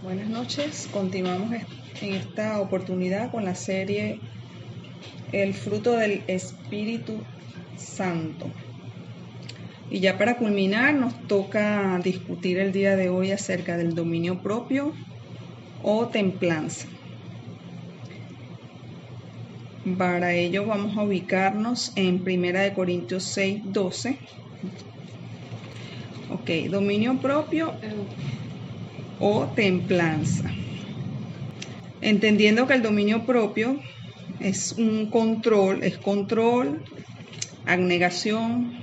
Buenas noches, continuamos en esta oportunidad con la serie El fruto del Espíritu Santo. Y ya para culminar nos toca discutir el día de hoy acerca del dominio propio o templanza. Para ello vamos a ubicarnos en 1 Corintios 6:12. Ok, dominio propio o templanza. Entendiendo que el dominio propio es control, abnegación,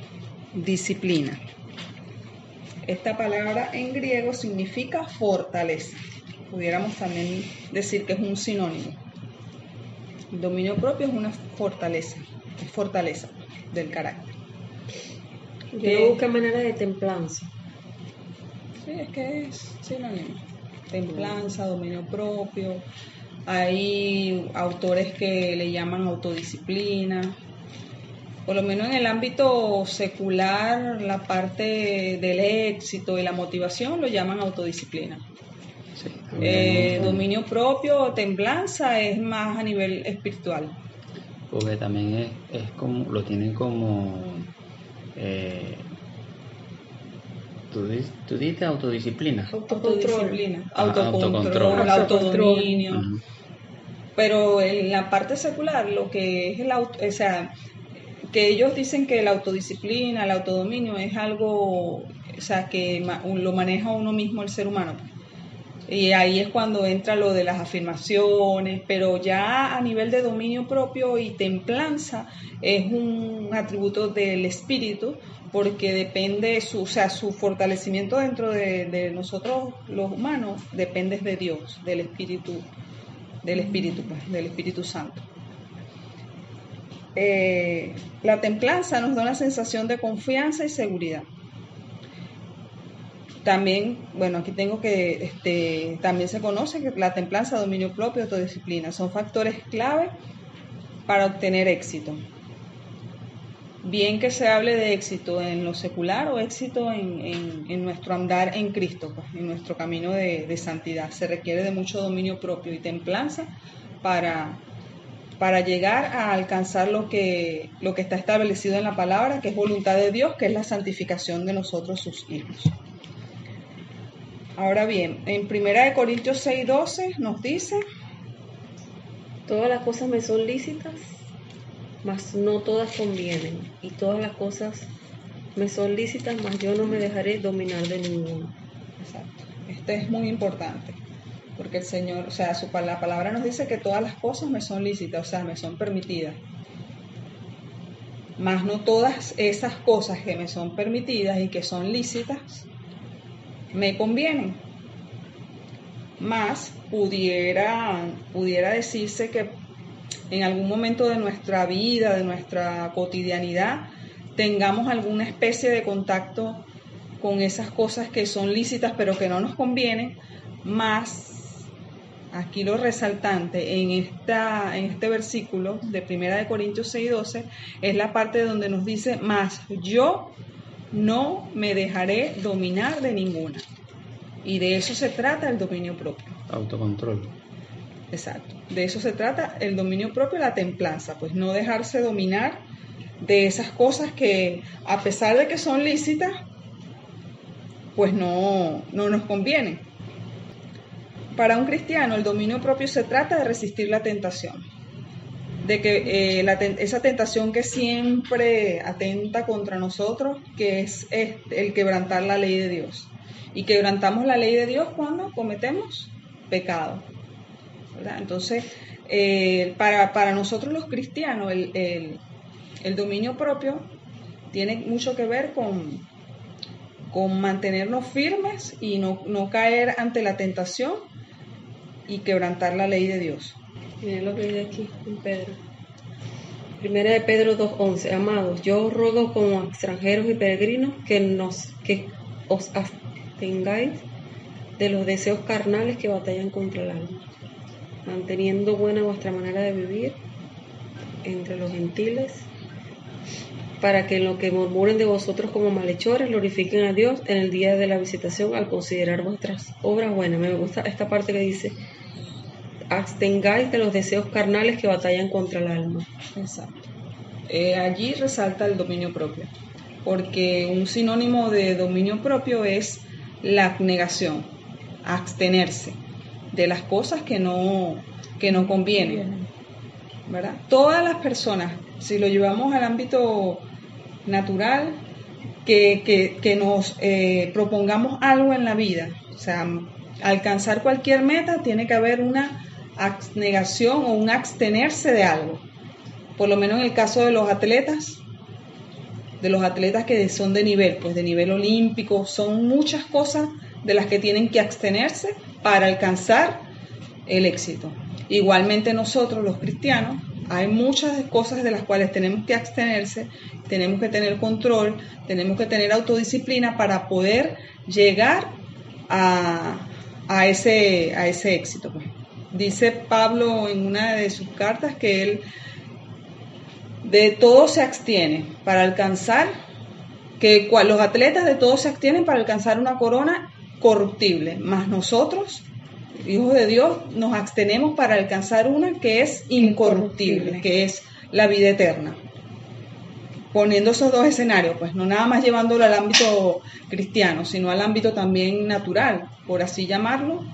disciplina. Esta palabra en griego significa fortaleza. Pudiéramos también decir que es un sinónimo. El dominio propio es una fortaleza, es fortaleza del carácter. Yo busqué manera de templanza. Sí, es que es sinónimo. Templanza, dominio propio. Hay autores que le llaman autodisciplina. Por lo menos en el ámbito secular, la parte del éxito y la motivación lo llaman autodisciplina. Sí, Dominio propio o templanza es más a nivel espiritual. porque también es como, lo tienen como, tú dices autodisciplina. Autodisciplina, Autocontrol. autodominio. Uh-huh. Pero en la parte secular, lo que es o sea, que ellos dicen que la autodisciplina, el autodominio es algo, o sea, que lo maneja uno mismo el ser humano. Y ahí es cuando entra lo de las afirmaciones, pero ya a nivel de dominio propio y templanza es un atributo del espíritu, porque depende, su fortalecimiento dentro de nosotros los humanos depende de Dios, del Espíritu Santo. La templanza nos da una sensación de confianza y seguridad. También, bueno, aquí tengo que, también se conoce que la templanza, dominio propio, autodisciplina son factores clave para obtener éxito. Bien que se hable de éxito en lo secular o éxito en nuestro andar en Cristo, pues, en nuestro camino de santidad. Se requiere de mucho dominio propio y templanza para llegar a alcanzar lo que está establecido en la palabra, que es voluntad de Dios, que es la santificación de nosotros, sus hijos. Ahora bien, en 1 Corintios 6:12 nos dice: todas las cosas me son lícitas, mas no todas convienen, y todas las cosas me son lícitas, mas yo no me dejaré dominar de ninguna. Exacto. Este es muy importante, porque el Señor, o sea, la palabra nos dice que todas las cosas me son lícitas, o sea, me son permitidas. Mas no todas esas cosas que me son permitidas y que son lícitas me convienen. Más pudiera decirse que en algún momento de nuestra vida, de nuestra cotidianidad, tengamos alguna especie de contacto con esas cosas que son lícitas pero que no nos convienen. Más, aquí lo resaltante en este versículo de 1 Corintios 6:12 es la parte donde nos dice: mas yo no me dejaré dominar de ninguna. Y de eso se trata el dominio propio. Autocontrol. Exacto. De eso se trata el dominio propio, la templanza, pues no dejarse dominar de esas cosas que, a pesar de que son lícitas, pues no nos convienen. Para un cristiano, el dominio propio se trata de resistir la tentación, de que esa tentación que siempre atenta contra nosotros, que es el quebrantar la ley de Dios. Y quebrantamos la ley de Dios cuando cometemos pecado, ¿verdad? Entonces, para nosotros los cristianos, el dominio propio tiene mucho que ver con mantenernos firmes y no caer ante la tentación y quebrantar la ley de Dios. Miren lo que dice aquí en Pedro. 1 de Pedro 2:11. Amados, yo os ruego como extranjeros y peregrinos que os abstengáis de los deseos carnales que batallan contra el alma, manteniendo buena vuestra manera de vivir entre los gentiles para que en lo que murmuren de vosotros como malhechores glorifiquen a Dios en el día de la visitación al considerar vuestras obras buenas. Me gusta esta parte que dice: abstengáis de los deseos carnales que batallan contra el alma. Exacto. Allí resalta el dominio propio, porque un sinónimo de dominio propio es la abnegación, abstenerse de las cosas que no convienen, ¿verdad? Todas las personas, si lo llevamos al ámbito natural, que nos propongamos algo en la vida, o sea, alcanzar cualquier meta, tiene que haber una abnegación o un abstenerse de algo. Por lo menos en el caso de los atletas que son de nivel olímpico, son muchas cosas de las que tienen que abstenerse para alcanzar el éxito. Igualmente nosotros los cristianos, hay muchas cosas de las cuales tenemos que abstenerse, tenemos que tener control, tenemos que tener autodisciplina para poder llegar a ese éxito. Dice Pablo en una de sus cartas que él de todo se abstiene para alcanzar, los atletas de todo se abstienen para alcanzar una corona corruptible, mas nosotros, hijos de Dios, nos abstenemos para alcanzar una que es incorruptible, que es la vida eterna. Poniendo esos dos escenarios, pues no nada más llevándolo al ámbito cristiano, sino al ámbito también natural, por así llamarlo,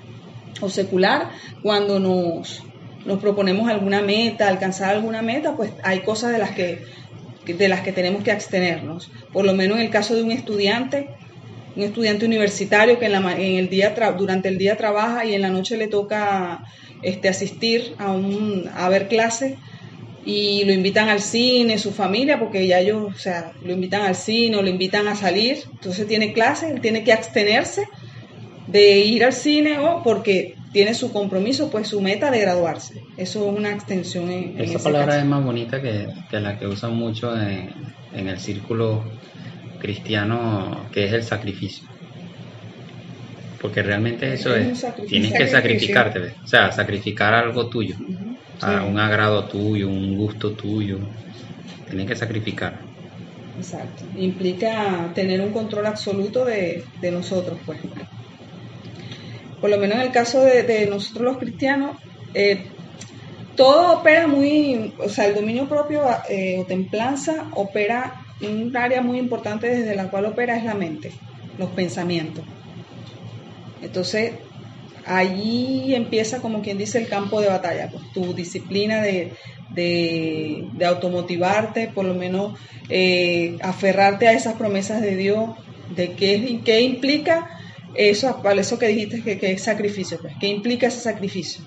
o secular. Cuando nos proponemos alguna meta, alcanzar alguna meta, pues hay cosas de las que tenemos que abstenernos. Por lo menos en el caso de un estudiante universitario que durante el día trabaja y en la noche le toca asistir a ver clases, y lo invitan al cine, su familia, porque ya ellos, o sea, lo invitan al cine o lo invitan a salir, entonces tiene clases, él tiene que abstenerse de ir al cine porque tiene su compromiso, pues su meta de graduarse. Eso es una abstención en esa palabra caso. Es más bonita que la que usan mucho en el círculo cristiano, que es el sacrificio. Porque realmente eso es tienes que sacrificarte, ¿ves? O sea, sacrificar algo tuyo, un agrado tuyo, un gusto tuyo, tienes que sacrificar. Exacto, implica tener un control absoluto de nosotros, pues. Por lo menos en el caso de nosotros los cristianos, todo opera el dominio propio o templanza opera en un área muy importante desde la cual opera es la mente, los pensamientos. Entonces, allí empieza, como quien dice, el campo de batalla, pues tu disciplina de automotivarte, por lo menos aferrarte a esas promesas de Dios, de qué implica eso que dijiste que es sacrificio, pues, ¿qué implica ese sacrificio?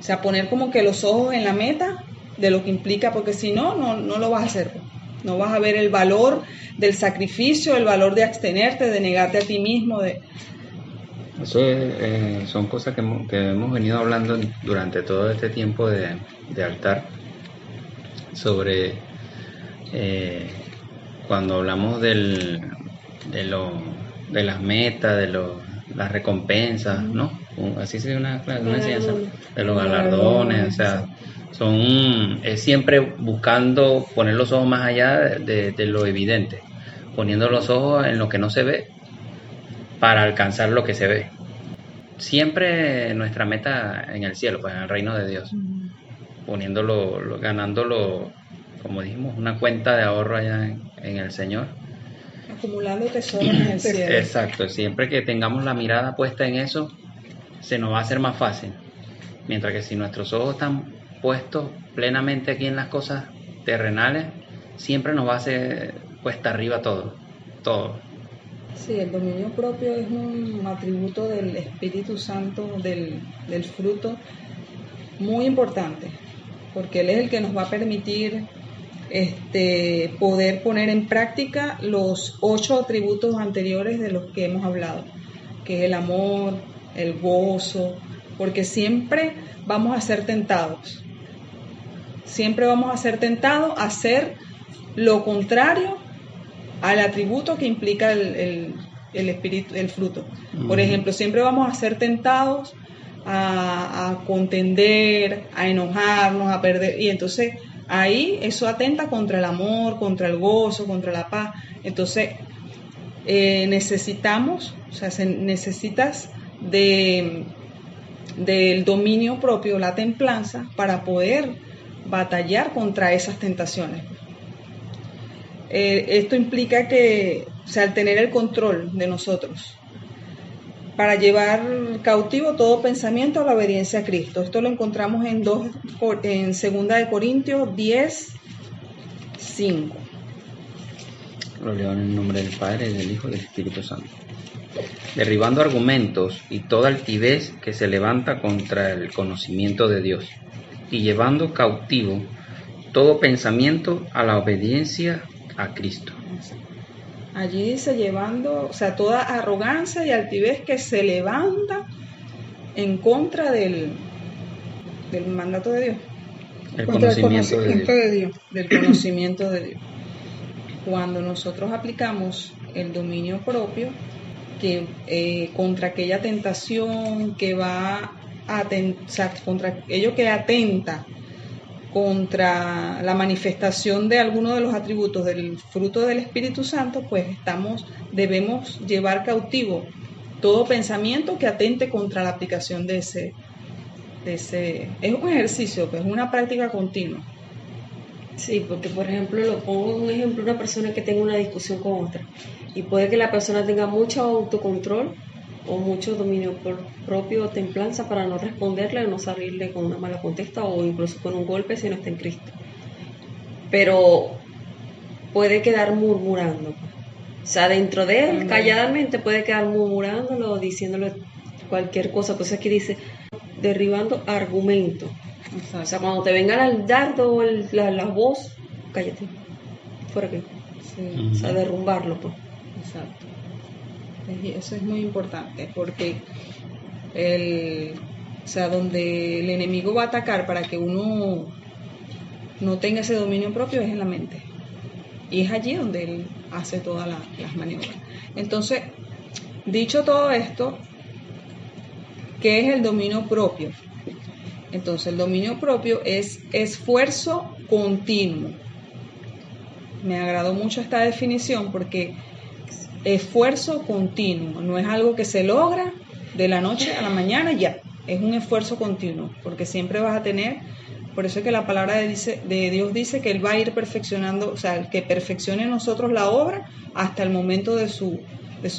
O sea, poner como que los ojos en la meta de lo que implica, porque si no lo vas a hacer, pues. No vas a ver el valor del sacrificio, el valor de abstenerte, de negarte a ti mismo, Eso son cosas que hemos venido hablando durante todo este tiempo de altar, sobre cuando hablamos de las metas, de las recompensas, ¿no? Así se una enseñanza, de los galardones, o sea, es siempre buscando poner los ojos más allá de lo evidente, poniendo los ojos en lo que no se ve para alcanzar lo que se ve. Siempre nuestra meta en el cielo, pues en el reino de Dios, ganándolo, como dijimos, una cuenta de ahorro allá en el Señor. Acumulando tesoros en el cielo. Exacto, siempre que tengamos la mirada puesta en eso, se nos va a hacer más fácil. Mientras que si nuestros ojos están puestos plenamente aquí en las cosas terrenales, siempre nos va a hacer cuesta arriba todo. Sí, el dominio propio es un atributo del Espíritu Santo, del fruto, muy importante, porque Él es el que nos va a permitir poder poner en práctica los 8 atributos anteriores de los que hemos hablado, que es el amor, el gozo, porque siempre vamos a ser tentados a hacer lo contrario al atributo que implica el espíritu, el fruto. Por ejemplo, siempre vamos a ser tentados a contender, a enojarnos, a perder, y entonces ahí eso atenta contra el amor, contra el gozo, contra la paz. Entonces, necesitas del dominio propio, la templanza, para poder batallar contra esas tentaciones. Esto implica que, al tener el control de nosotros, para llevar cautivo todo pensamiento a la obediencia a Cristo. Esto lo encontramos en 2 de Corintios 10, 5. Lo leo en el nombre del Padre, del Hijo y del Espíritu Santo. Derribando argumentos y toda altivez que se levanta contra el conocimiento de Dios, y llevando cautivo todo pensamiento a la obediencia a Cristo. Allí dice llevando, toda arrogancia y altivez que se levanta en contra del mandato de Dios. El conocimiento de Dios. Del conocimiento de Dios. Cuando nosotros aplicamos el dominio propio, que contra aquella tentación que va a contra aquello que atenta contra la manifestación de alguno de los atributos del fruto del Espíritu Santo, pues debemos llevar cautivo todo pensamiento que atente contra la aplicación de ese. Es un ejercicio, pues, es una práctica continua. Sí, porque por ejemplo, lo pongo un ejemplo, una persona que tenga una discusión con otra, y puede que la persona tenga mucho autocontrol o mucho dominio propio o templanza para no responderle o no salirle con una mala contesta o incluso con un golpe si no está en Cristo. Pero puede quedar murmurando. O sea, dentro de él, calladamente, puede quedar murmurándolo, diciéndole cualquier cosa. Pues aquí dice, derribando argumentos. O sea, cuando te venga el dardo o la voz, cállate. Fuera aquí. Sí. O sea, derrumbarlo, pues. Exacto. Eso es muy importante porque donde el enemigo va a atacar para que uno no tenga ese dominio propio es en la mente. Y es allí donde él hace todas las maniobras. Entonces, dicho todo esto, ¿qué es el dominio propio? Entonces, el dominio propio es esfuerzo continuo. Me agradó mucho esta definición porque esfuerzo continuo, no es algo que se logra de la noche a la mañana ya, es un esfuerzo continuo, porque siempre vas a tener, por eso es que la palabra de Dios dice que Él va a ir perfeccionando, el que perfeccione en nosotros la obra hasta el momento de su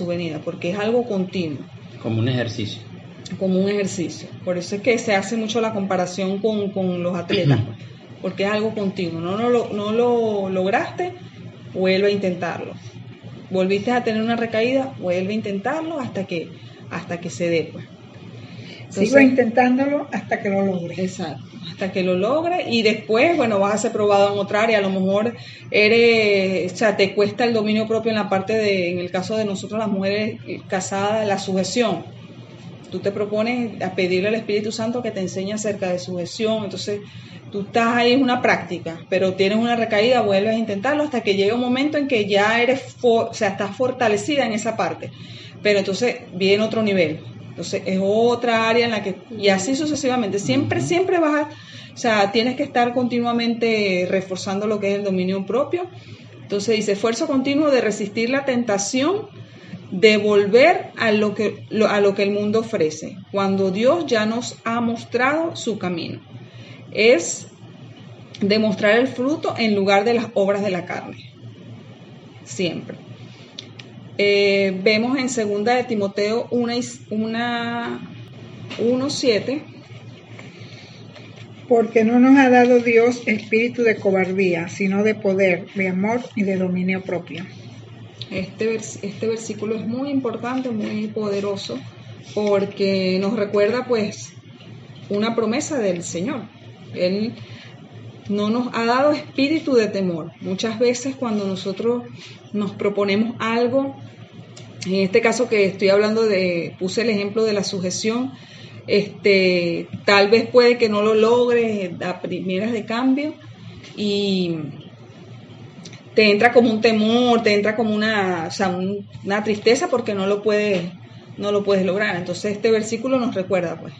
venida, porque es algo continuo. Como un ejercicio. Por eso es que se hace mucho la comparación con los atletas, porque es algo continuo, no lo lograste, vuelve a intentarlo. Volviste a tener una recaída, vuelve a intentarlo hasta que se dé, pues. Entonces, sigo intentándolo hasta que lo logre. Exacto, hasta que lo logre y después, vas a ser probado en otra área. A lo mejor te cuesta el dominio propio en la parte en el caso de nosotros las mujeres casadas, la sujeción. Tú te propones a pedirle al Espíritu Santo que te enseñe acerca de sujeción, entonces tú estás ahí, es una práctica, pero tienes una recaída, vuelves a intentarlo hasta que llega un momento en que ya estás fortalecida en esa parte, pero entonces viene otro nivel, entonces es otra área en la que, y así sucesivamente, siempre tienes que estar continuamente reforzando lo que es el dominio propio. Entonces dice, esfuerzo continuo de resistir la tentación de volver a lo que el mundo ofrece, cuando Dios ya nos ha mostrado su camino. Es demostrar el fruto en lugar de las obras de la carne. Siempre. Vemos en 2 de Timoteo 1:7. Porque no nos ha dado Dios espíritu de cobardía, sino de poder, de amor y de dominio propio. Este versículo es muy importante, muy poderoso, porque nos recuerda pues una promesa del Señor. Él no nos ha dado espíritu de temor. Muchas veces cuando nosotros nos proponemos algo, en este caso que estoy hablando puse el ejemplo de la sujeción, tal vez puede que no lo logres a primeras de cambio y te entra como un temor, te entra como una tristeza porque no lo puedes lograr. Entonces este versículo nos recuerda pues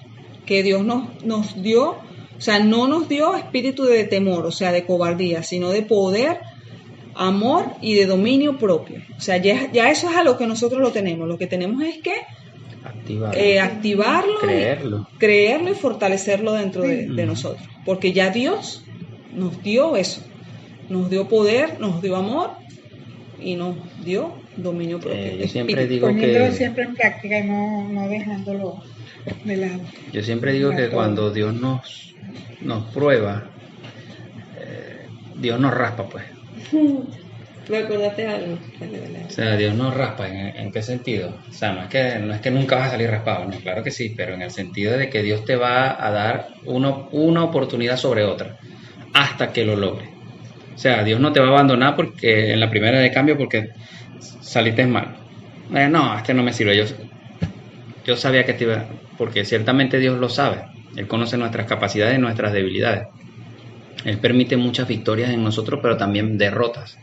que Dios nos dio sea, no nos dio espíritu de temor, o sea, de cobardía, sino de poder, amor y de dominio propio. O sea, ya eso es a lo que nosotros lo tenemos. Lo que tenemos es que activarlo, creerlo y fortalecerlo dentro de nosotros. Porque ya Dios nos dio eso. Nos dio poder, nos dio amor y nos dio dominio propio. Yo siempre digo poniéndolo que siempre en práctica y no dejándolo de lado. Yo siempre digo que cuando Dios nos prueba, Dios nos raspa, pues. ¿Me acordaste algo? O sea, Dios nos raspa, ¿en qué sentido? O sea, no es que nunca vas a salir raspado, no, claro que sí, pero en el sentido de que Dios te va a dar una oportunidad sobre otra, hasta que lo logre. O sea, Dios no te va a abandonar porque en la primera de cambio porque saliste mal. No, este no me sirve, yo sabía que te iba, porque ciertamente Dios lo sabe, Él conoce nuestras capacidades y nuestras debilidades. Él permite muchas victorias en nosotros, pero también derrotas,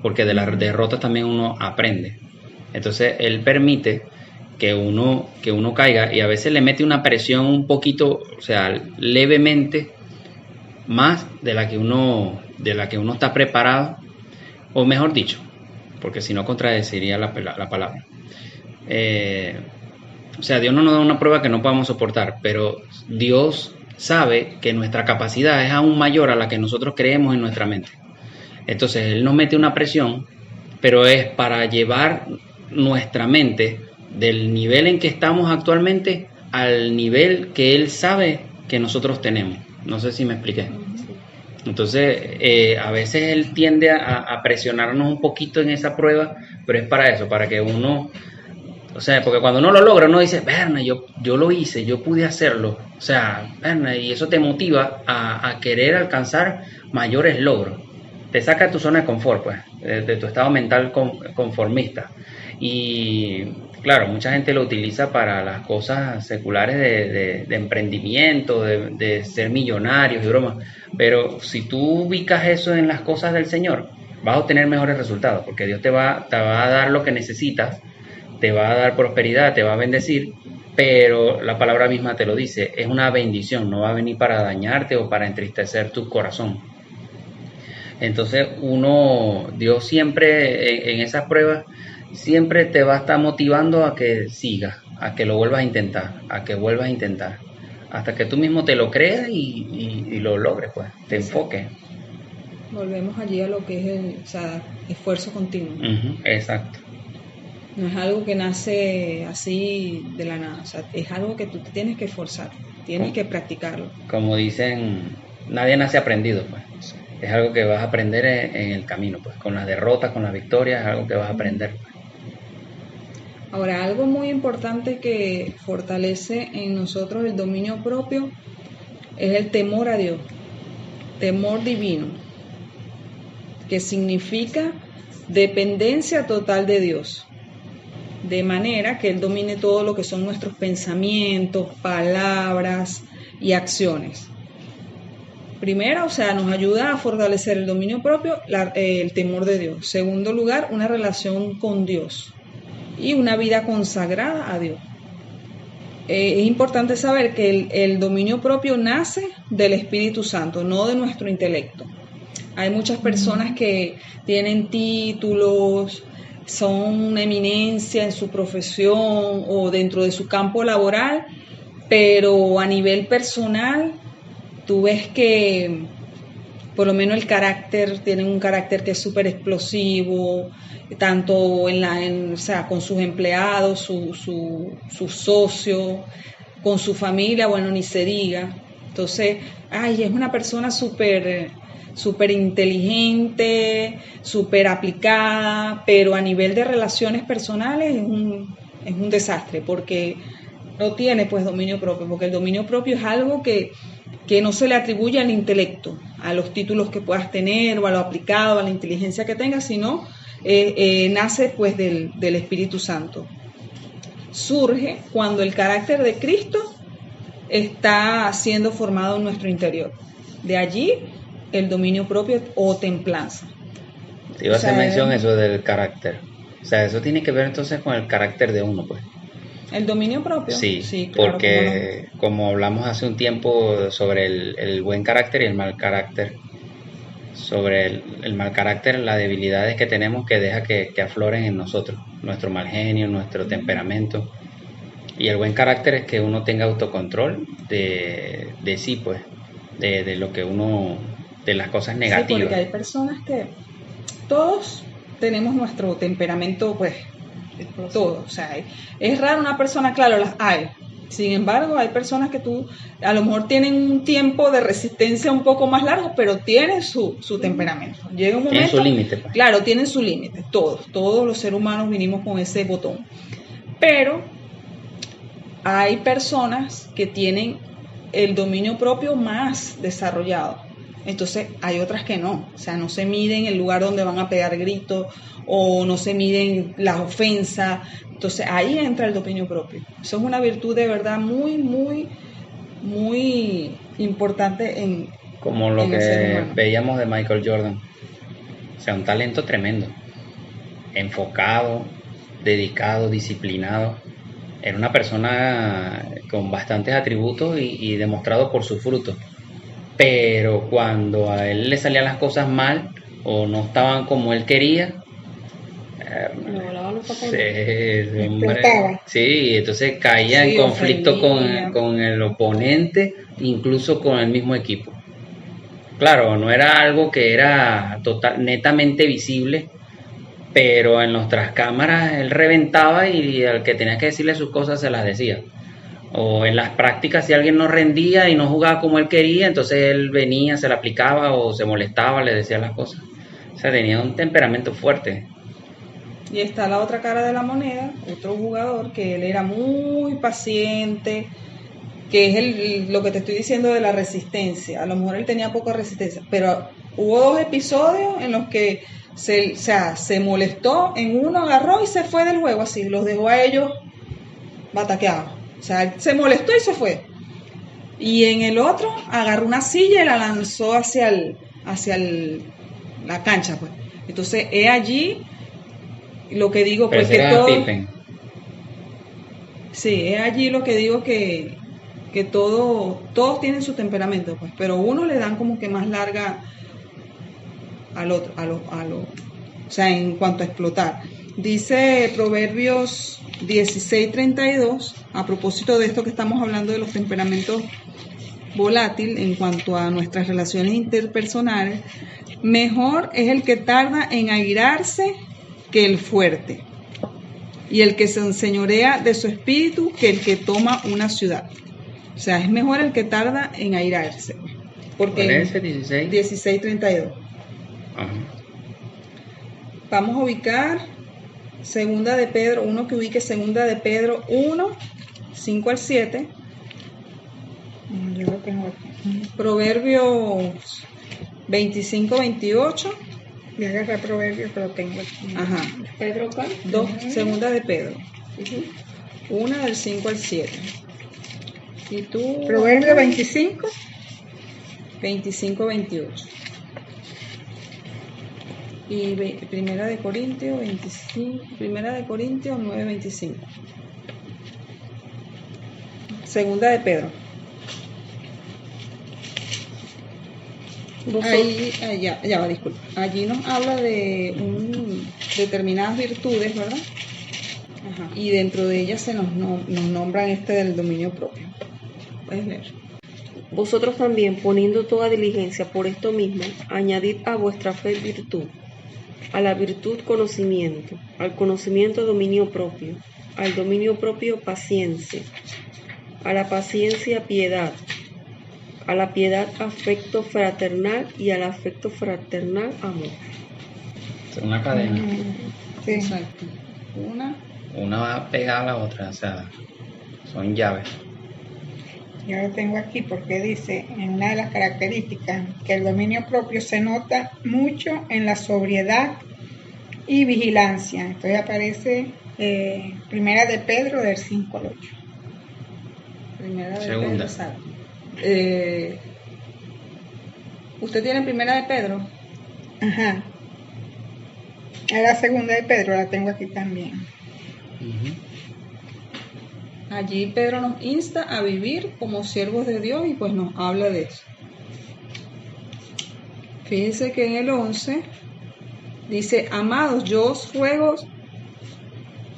porque de las derrotas también uno aprende. Entonces Él permite que uno caiga y a veces le mete una presión un poquito, o sea, levemente más de la que uno está preparado, o mejor dicho, porque si no contradeciría la palabra. O sea, Dios no nos da una prueba que no podamos soportar, pero Dios sabe que nuestra capacidad es aún mayor a la que nosotros creemos en nuestra mente. Entonces Él nos mete una presión, pero es para llevar nuestra mente del nivel en que estamos actualmente al nivel que Él sabe que nosotros tenemos. No sé si me expliqué. Entonces, a veces Él tiende a presionarnos un poquito en esa prueba, pero es para eso, para que uno... O sea, porque cuando uno lo logra, uno dice, Berna, yo lo hice, yo pude hacerlo. O sea, Berna, y eso te motiva a querer alcanzar mayores logros. Te saca de tu zona de confort, pues, de tu estado mental conformista. Y claro, mucha gente lo utiliza para las cosas seculares de emprendimiento, de ser millonarios y bromas. Pero si tú ubicas eso en las cosas del Señor, vas a obtener mejores resultados, porque Dios te va a dar lo que necesitas, te va a dar prosperidad, te va a bendecir, pero la palabra misma te lo dice, es una bendición, no va a venir para dañarte o para entristecer tu corazón. Entonces Dios siempre en esas pruebas, siempre te va a estar motivando a que sigas, a que lo vuelvas a intentar, hasta que tú mismo te lo creas y lo logres, pues, te enfoques. Volvemos allí a lo que es el esfuerzo continuo. Exacto. No es algo que nace así de la nada, o sea, es algo que tú te tienes que esforzar, tienes que practicarlo. Como dicen, nadie nace aprendido, pues. Es algo que vas a aprender en el camino, pues, con las derrotas, con las victorias, es algo que vas a aprender. Ahora, algo muy importante que fortalece en nosotros el dominio propio es el temor a Dios, temor divino, que significa dependencia total de Dios. De manera que Él domine todo lo que son nuestros pensamientos, palabras y acciones. Primero, o sea, nos ayuda a fortalecer el dominio propio, el temor de Dios. Segundo lugar, una relación con Dios y una vida consagrada a Dios. Es importante saber que el dominio propio nace del Espíritu Santo, no de nuestro intelecto. Hay muchas personas que tienen títulos, son una eminencia en su profesión o dentro de su campo laboral, pero a nivel personal tú ves que por lo menos el carácter, tienen un carácter que es súper explosivo, tanto o sea, con sus empleados, sus socios, con su familia, bueno, ni se diga. Entonces, es una persona súper inteligente, súper aplicada, pero a nivel de relaciones personales es un desastre, porque no tiene pues dominio propio, porque el dominio propio es algo que no se le atribuye al intelecto, a los títulos que puedas tener o a lo aplicado, a la inteligencia que tengas, sino nace pues del Espíritu Santo. Surge cuando el carácter de Cristo está siendo formado en nuestro interior. De allí el dominio propio o templanza. Te iba a hacer mención eso del carácter. O sea, eso tiene que ver entonces con el carácter de uno, pues. ¿El dominio propio? Sí, Sí, claro, porque como hablamos hace un tiempo sobre el buen carácter y el mal carácter, sobre el mal carácter, las debilidades que tenemos que deja que afloren en nosotros, nuestro mal genio, nuestro temperamento. Y el buen carácter es que uno tenga autocontrol de sí, pues, de lo que uno, de las cosas Sí, negativas. porque hay personas que todos tenemos nuestro temperamento, pues, todo. O sea, es raro una persona, claro, las hay. Sin embargo, hay personas que tú, a lo mejor tienen un tiempo de resistencia un poco más largo, pero tienen su temperamento. Llega un Tienen momento, su límite, pues. claro, tienen su límite. Todos los seres humanos vinimos con ese botón. Pero hay personas que tienen el dominio propio más desarrollado. Entonces hay otras que no, o sea, no se miden el lugar donde van a pegar gritos o no se miden las ofensas. Entonces ahí entra el dominio propio. Eso es una virtud de verdad muy, muy, muy importante Como lo en el ser que humano. veíamos de Michael Jordan. O sea, un talento tremendo. Enfocado, dedicado, disciplinado. Era una persona con bastantes atributos y demostrado por sus frutos. Pero cuando a él le salían las cosas mal o no estaban como él quería, Me volaban los sí, papeles. ese Explotaba. hombre, sí, entonces caía Sí, en conflicto ofendía. con el oponente, incluso con el mismo equipo. Claro, no era algo que era netamente visible, pero en nuestras cámaras él reventaba y al que tenía que decirle sus cosas se las decía. O en las prácticas, si alguien no rendía y no jugaba como él quería, entonces él venía, se la aplicaba o se molestaba, le decía las cosas. O sea, tenía un temperamento fuerte. Y está la otra cara de la moneda, otro jugador que él era muy paciente, que es lo que te estoy diciendo de la resistencia. A lo mejor él tenía poca resistencia, pero hubo 2 episodios en los que se molestó, en uno agarró y se fue del juego así, los dejó a ellos bataqueados. O sea, él se molestó y se fue. Y en el otro agarró una silla y la lanzó hacia la cancha, pues. Entonces, es allí lo que digo, Pero pues ese que era todo... Pippen. Sí, es allí lo que digo que todos tienen su temperamento, pues, pero uno le dan como que más larga al otro, o sea, en cuanto a explotar. Dice Proverbios 16:32, a propósito de esto que estamos hablando de los temperamentos volátiles en cuanto a nuestras relaciones interpersonales, mejor es el que tarda en airarse que el fuerte, y el que se enseñorea de su espíritu que el que toma una ciudad. O sea, es mejor el que tarda en airarse. Porque ¿Cuál es ese 16? 16:32. Ajá. Vamos a ubicar segunda de Pedro, uno que ubique segunda de Pedro 1, 5 al 7. Yo lo tengo aquí. Proverbios 25-28. Voy a agarrar Proverbios que lo tengo aquí. Ajá. Pedro Cal. Segunda de Pedro. Una del 5 al 7. Y tú... Proverbios 25. 25-28. Y Primera de Corintios 25, Primera de Corintios 9:25. Segunda de Pedro. Ahí, ya va, disculpa. Allí nos habla de determinadas virtudes, ¿verdad? Ajá. Y dentro de ellas se nos nombran del dominio propio. Puedes leer. Vosotros también, poniendo toda diligencia por esto mismo, añadid a vuestra fe virtud, a la virtud conocimiento, al conocimiento dominio propio, al dominio propio paciencia, a la paciencia piedad, a la piedad afecto fraternal y al afecto fraternal amor. Es una cadena. Sí. Exacto. Una va pegada a la otra, o sea, son llaves. Yo lo tengo aquí porque dice en una de las características que el dominio propio se nota mucho en la sobriedad y vigilancia. Entonces aparece Primera de Pedro del 5 al 8. Primera de Segunda. Pedro, exacto. ¿Usted tiene Primera de Pedro? Ajá. La segunda de Pedro la tengo aquí también. Ujú. Allí Pedro nos insta a vivir como siervos de Dios y pues nos habla de eso. Fíjense que en el 11 dice, amados, yo os ruego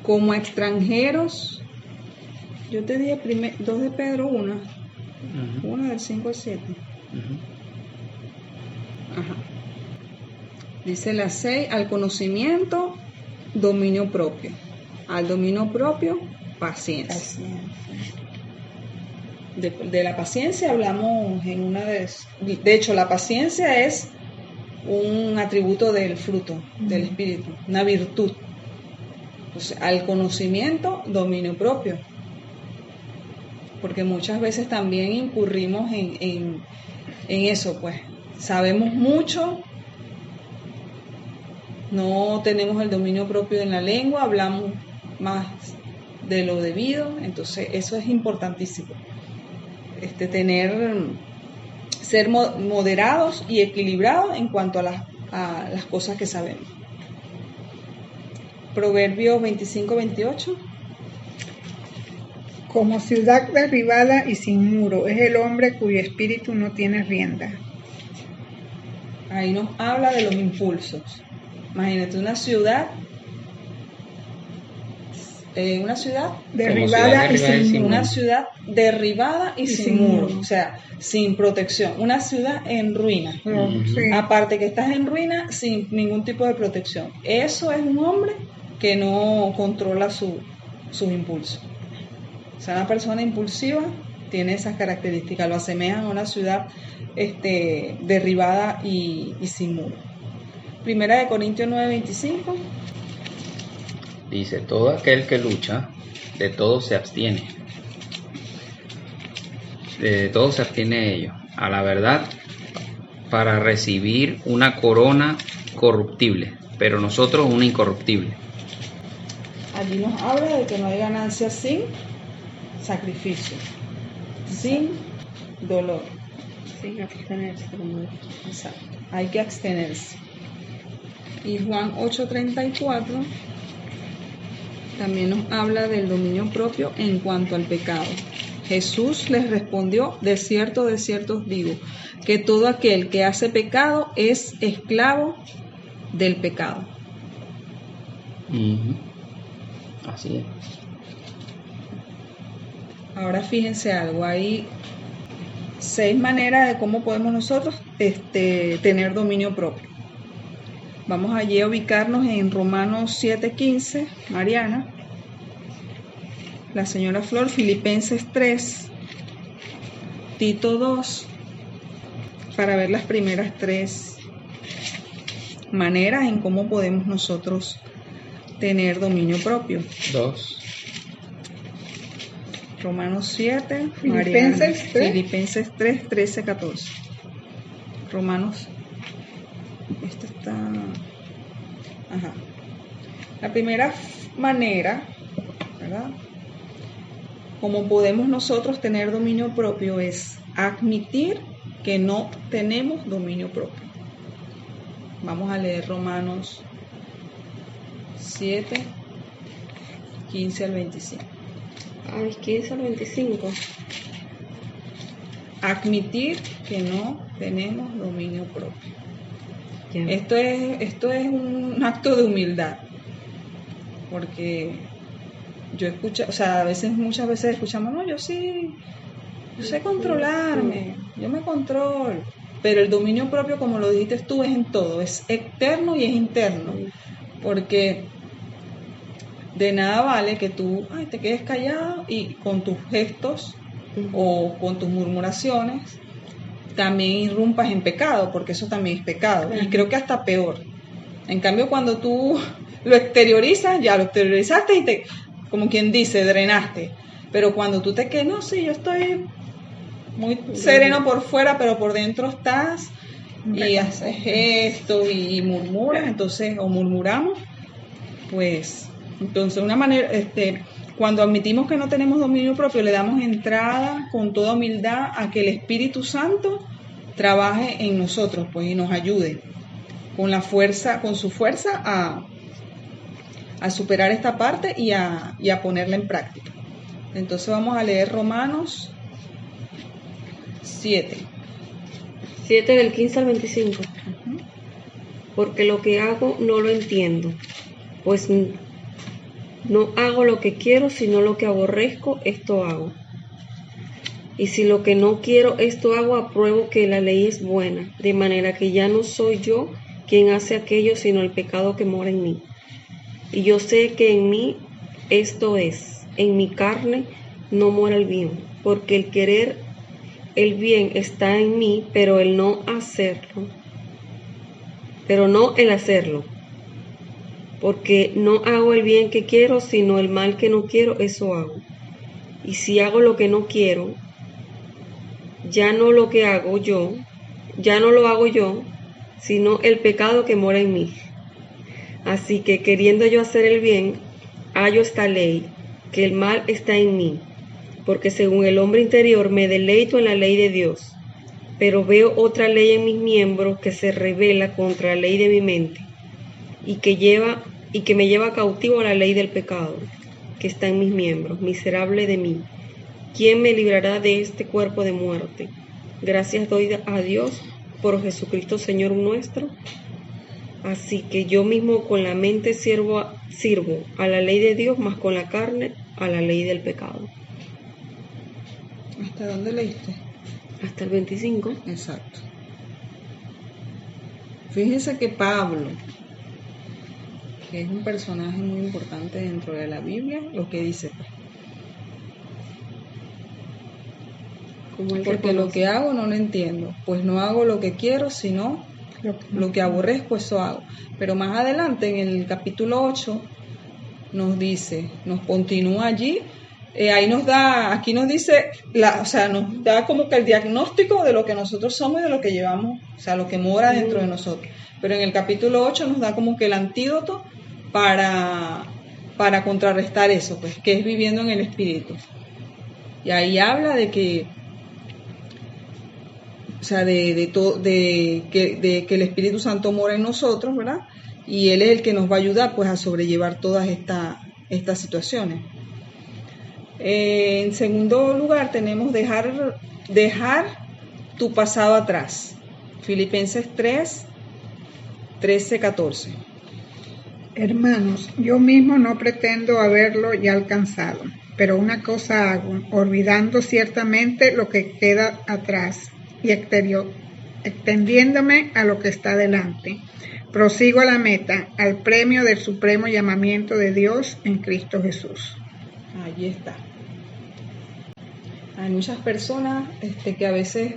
como a extranjeros. Yo te dije 2 de Pedro, una del 5 al 7. Ajá. Dice la 6, al conocimiento, dominio propio. Al dominio propio, paciencia. De la paciencia hablamos en una de hecho, la paciencia es un atributo del fruto del Espíritu, una virtud. Entonces, al conocimiento, dominio propio. Porque muchas veces también incurrimos en eso, pues. Sabemos mucho, no tenemos el dominio propio en la lengua, hablamos más de lo debido, entonces eso es importantísimo. Ser moderados y equilibrados en cuanto a las cosas que sabemos. Proverbios 25-28. Como ciudad derribada y sin muro es el hombre cuyo espíritu no tiene rienda. Ahí nos habla de los impulsos. Imagínate una ciudad derribada y sin muro. Una ciudad derribada y sin muro, o sea, sin protección. Una ciudad en ruina. Sí. Aparte que estás en ruina sin ningún tipo de protección. Eso es un hombre que no controla sus impulsos. O sea, una persona impulsiva tiene esas características, lo asemejan a una ciudad derribada y sin muro. Primera de Corintios 9:25. Dice, todo aquel que lucha, de todo se abstiene. De todo se abstiene ello. A la verdad, para recibir una corona corruptible, pero nosotros una incorruptible. Allí nos habla de que no hay ganancia sin sacrificio, sin dolor. Sin abstenerse. Exacto. Hay que abstenerse. Y Juan 8:34 también nos habla del dominio propio en cuanto al pecado. Jesús les respondió, de cierto os digo, que todo aquel que hace pecado es esclavo del pecado. Así es. Ahora fíjense algo, hay 6 maneras de cómo podemos nosotros tener dominio propio. Vamos allí a ubicarnos en Romanos 7:15, Mariana, la señora Flor, Filipenses 3, Tito 2, para ver las primeras 3 maneras en cómo podemos nosotros tener dominio propio. 2. Romanos 7, Filipenses 3. Filipenses 3, 13, 14. Romanos, esta está... Ajá. La primera manera, ¿verdad? Como podemos nosotros tener dominio propio es admitir que no tenemos dominio propio. Vamos a leer Romanos 7, 15 al 25. Ay, 15 al 25. Admitir que no tenemos dominio propio. Ya. Esto es un acto de humildad, porque yo escucho, o sea, muchas veces escuchamos, no, yo sé controlarme, yo me controlo, pero el dominio propio, como lo dijiste tú, es en todo, es externo y es interno, porque de nada vale que tú te quedes callado y con tus gestos o con tus murmuraciones también irrumpas en pecado, porque eso también es pecado, y creo que hasta peor. En cambio, cuando tú lo exteriorizas, ya lo exteriorizaste y como quien dice, drenaste. Pero cuando tú te quedas, no, sí, yo estoy muy sereno por fuera, pero por dentro estás y haces esto y murmuras, entonces, o murmuramos, pues, entonces una manera, cuando admitimos que no tenemos dominio propio, le damos entrada con toda humildad a que el Espíritu Santo trabaje en nosotros, pues, y nos ayude con su fuerza a superar esta parte y a ponerla en práctica. Entonces vamos a leer Romanos 7. 7 del 15 al 25. Porque lo que hago no lo entiendo, pues no hago lo que quiero, sino lo que aborrezco, esto hago. Y si lo que no quiero, esto hago, apruebo que la ley es buena, de manera que ya no soy yo quien hace aquello, sino el pecado que mora en mí. Y yo sé que en mí, esto es, en mi carne, no mora el bien, porque el querer el bien está en mí, pero el no el hacerlo. Porque no hago el bien que quiero, sino el mal que no quiero, eso hago. Y si hago lo que no quiero, ya no lo hago yo, sino el pecado que mora en mí. Así que queriendo yo hacer el bien, hallo esta ley, que el mal está en mí, porque según el hombre interior me deleito en la ley de Dios, pero veo otra ley en mis miembros que se rebela contra la ley de mi mente, y que me lleva cautivo a la ley del pecado, que está en mis miembros. Miserable de mí, ¿quién me librará de este cuerpo de muerte? Gracias doy a Dios por Jesucristo Señor nuestro. Así que yo mismo con la mente sirvo a la ley de Dios, mas con la carne a la ley del pecado. ¿Hasta dónde leíste? Hasta el 25. Exacto. Fíjense que Pablo, que es un personaje muy importante dentro de la Biblia, lo que dice, porque lo que hago no lo entiendo, pues no hago lo que quiero, sino lo que aborrezco, eso hago. Pero más adelante, en el capítulo 8, nos dice, nos continúa allí, aquí nos dice, nos da como que el diagnóstico de lo que nosotros somos y de lo que llevamos, o sea, lo que mora dentro de nosotros. Pero en el capítulo 8 nos da como que el antídoto para contrarrestar eso, pues, que es viviendo en el Espíritu. Y ahí habla de que, o sea, de que el Espíritu Santo mora en nosotros, ¿verdad? Y Él es el que nos va a ayudar, pues, a sobrellevar todas estas situaciones. En segundo lugar, tenemos dejar tu pasado atrás. Filipenses 3, 13, 14. Hermanos, yo mismo no pretendo haberlo ya alcanzado, pero una cosa hago, olvidando ciertamente lo que queda atrás y extendiéndome a lo que está delante. Prosigo a la meta, al premio del supremo llamamiento de Dios en Cristo Jesús. Allí está. Hay muchas personas que a veces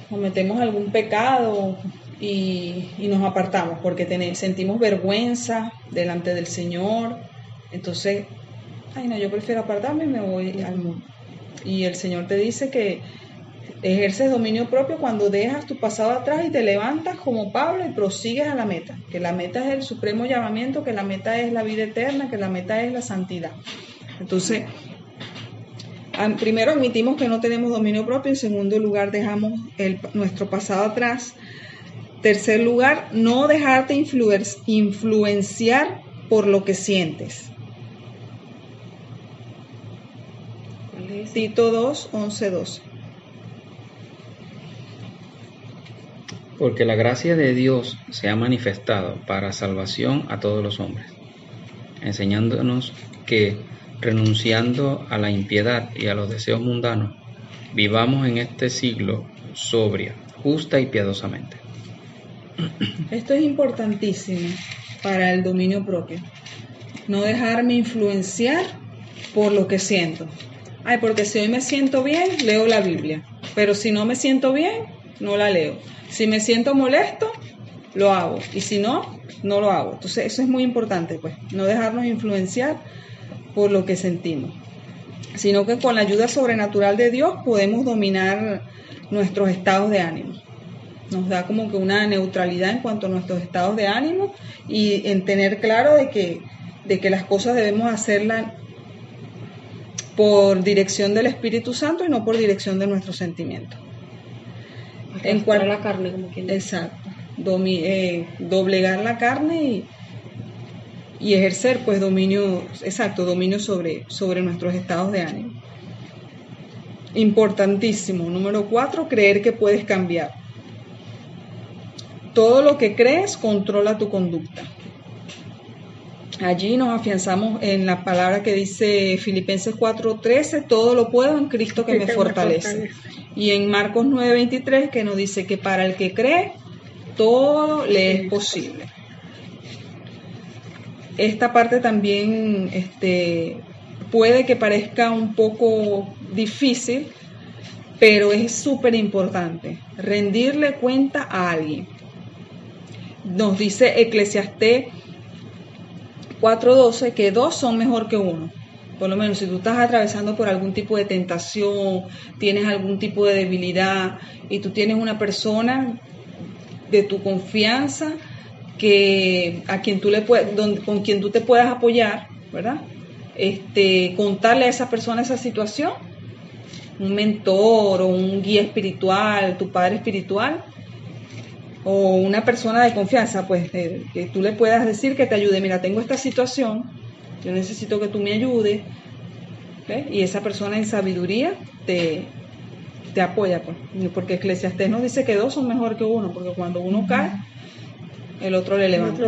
cometemos algún pecado y nos apartamos porque sentimos vergüenza delante del Señor. Entonces, yo prefiero apartarme y me voy al mundo. Y el Señor te dice que ejerces dominio propio cuando dejas tu pasado atrás y te levantas como Pablo y prosigues a la meta. Que la meta es el supremo llamamiento, que la meta es la vida eterna, que la meta es la santidad. Entonces, primero admitimos que no tenemos dominio propio. En segundo lugar, dejamos nuestro pasado atrás. Tercer lugar, no dejarte influenciar por lo que sientes. Tito 2, 11, 12. Porque la gracia de Dios se ha manifestado para salvación a todos los hombres, enseñándonos que, renunciando a la impiedad y a los deseos mundanos, vivamos en este siglo sobria, justa y piadosamente. Esto es importantísimo para el dominio propio. No dejarme influenciar por lo que siento. Porque si hoy me siento bien, leo la Biblia. Pero si no me siento bien, no la leo. Si me siento molesto, lo hago. Y si no, no lo hago. Entonces eso es muy importante, pues. No dejarnos influenciar por lo que sentimos. Sino que con la ayuda sobrenatural de Dios podemos dominar nuestros estados de ánimo. Nos da como que una neutralidad en cuanto a nuestros estados de ánimo y en tener claro de que las cosas debemos hacerlas por dirección del Espíritu Santo y no por dirección de nuestros sentimientos. En cuanto a la carne, como quien dice. Exacto. Doblegar la carne y ejercer pues dominio sobre nuestros estados de ánimo. Importantísimo. Número 4, creer que puedes cambiar. Todo lo que crees controla tu conducta. Allí nos afianzamos en la palabra que dice Filipenses 4:13, todo lo puedo en Cristo que me fortalece. Y en Marcos 9:23 que nos dice que para el que cree, todo le es posible. Esta parte también puede que parezca un poco difícil, pero es súper importante. Rendirle cuenta a alguien. Nos dice Eclesiastés 4:12 que 2 son mejor que 1. Por lo menos si tú estás atravesando por algún tipo de tentación, tienes algún tipo de debilidad y tú tienes una persona de tu confianza con quien tú te puedas apoyar, ¿verdad? Contarle a esa persona esa situación, un mentor o un guía espiritual, tu padre espiritual, o una persona de confianza, pues que tú le puedas decir que te ayude. Mira, tengo esta situación, yo necesito que tú me ayudes, ¿okay? Y esa persona en sabiduría te apoya, pues, porque Eclesiastés nos dice que 2 son mejor que 1, porque cuando uno cae, el otro le levanta.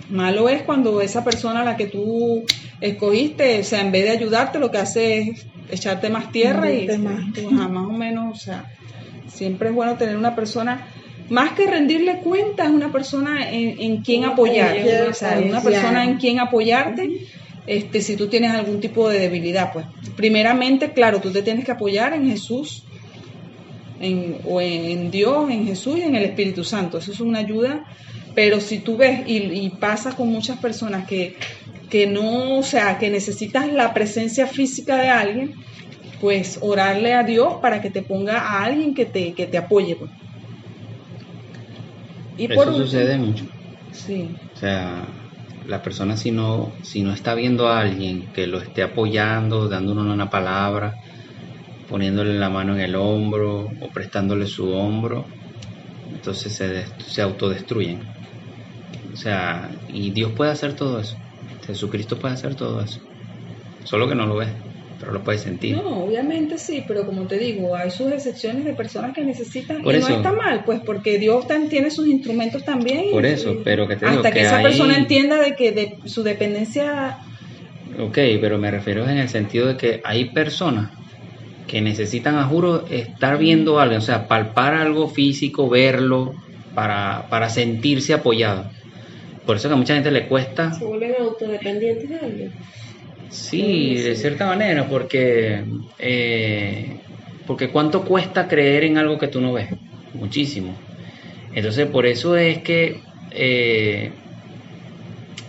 Malo es cuando esa persona a la que tú escogiste, o sea, en vez de ayudarte, lo que hace es echarte más tierra más o menos, o sea, siempre es bueno tener una persona, más que rendirle cuentas, una persona en quien apoyarte, o sea, una persona en quien apoyarte, si tú tienes algún tipo de debilidad, pues, primeramente, claro, tú te tienes que apoyar en Jesús, en Dios, en Jesús y en el Espíritu Santo. Eso es una ayuda, pero si tú ves y pasa con muchas personas que no, o sea, que necesitas la presencia física de alguien, pues orarle a Dios para que te ponga a alguien que te apoye, pues. Y eso sucede mucho. Sí. O sea, la persona si no está viendo a alguien que lo esté apoyando, dándole una palabra, poniéndole la mano en el hombro o prestándole su hombro, entonces se autodestruyen. O sea, y Dios puede hacer todo eso. Jesucristo puede hacer todo eso. Solo que no lo ves, pero lo puedes sentir. No, obviamente sí, pero como te digo, hay sus excepciones de personas que necesitan, por y eso, no está mal, pues, porque Dios tiene sus instrumentos también. Por eso, pero que te digo hasta que esa hay... persona entienda de su dependencia. Ok, pero me refiero en el sentido de que hay personas que necesitan, a juro, estar viendo algo, o sea, palpar algo físico, verlo, para sentirse apoyado. Por eso que a mucha gente le cuesta. ¿Se vuelven autodependientes de alguien? Sí, de cierta manera, porque ¿cuánto cuesta creer en algo que tú no ves? Muchísimo. Entonces, por eso es que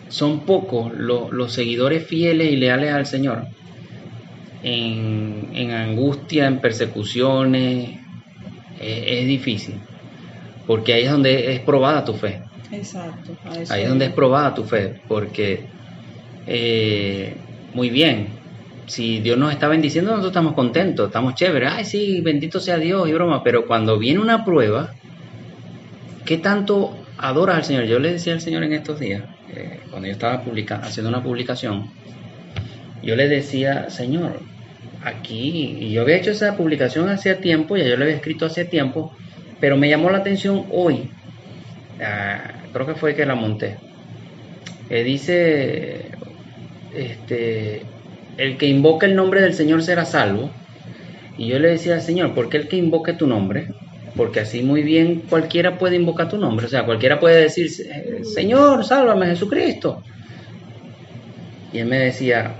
son pocos los seguidores fieles y leales al Señor. En angustia, en persecuciones, es difícil, porque ahí es donde es probada tu fe. Exacto. Ahí es donde es probada tu fe, porque muy bien, si Dios nos está bendiciendo, nosotros estamos contentos, estamos chéveres, ay sí, bendito sea Dios y broma, pero cuando viene una prueba, ¿qué tanto adoras al Señor? Yo le decía al Señor en estos días, cuando yo estaba haciendo una publicación, yo le decía, Señor, aquí, y yo había hecho esa publicación hace tiempo, ya yo la había escrito hace tiempo, pero me llamó la atención hoy, creo que fue que la monté, dice, el que invoca el nombre del Señor será salvo, y yo le decía, Señor, ¿por qué el que invoque tu nombre? Porque así muy bien cualquiera puede invocar tu nombre, o sea, cualquiera puede decir, Señor, sálvame, Jesucristo. Y él me decía,